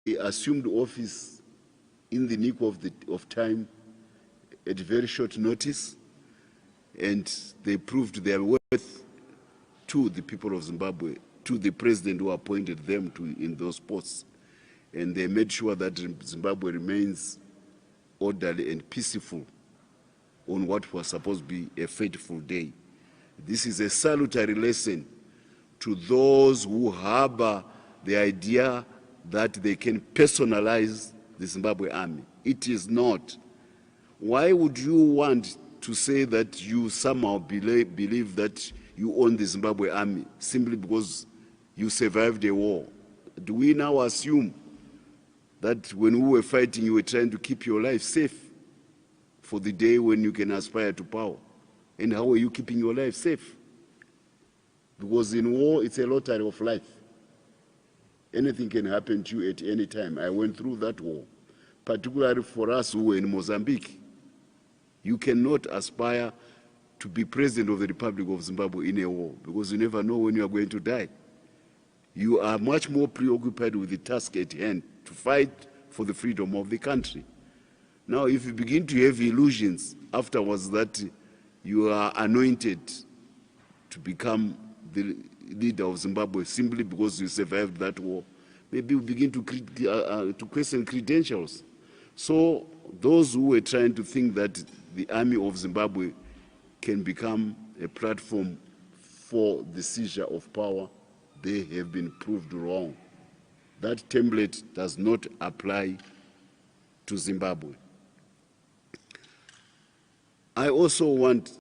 He assumed office in the nick of time at very short notice, and they proved their worth to the people of Zimbabwe, to the president who appointed them in those posts. And they made sure that Zimbabwe remains orderly and peaceful on what was supposed to be a fateful day. This is a salutary lesson to those who harbor the idea that they can personalize the Zimbabwe army. It is not. Why would you want to say that you somehow believe that you own the Zimbabwe army simply because you survived a war? Do we now assume that when we were fighting, you were trying to keep your life safe for the day when you can aspire to power? And how are you keeping your life safe? Because in war, it's a lottery of life. Anything can happen to you at any time. I went through that war, particularly for us who were in Mozambique. You cannot aspire to be president of the Republic of Zimbabwe in a war because you never know when you are going to die. You are much more preoccupied with the task at hand to fight for the freedom of the country. Now, if you begin to have illusions afterwards that you are anointed to become the leader of Zimbabwe simply because you survived that war, maybe you begin to question credentials. So those who were trying to think that the army of Zimbabwe can become a platform for the seizure of power, they have been proved wrong. That template does not apply to Zimbabwe. I also want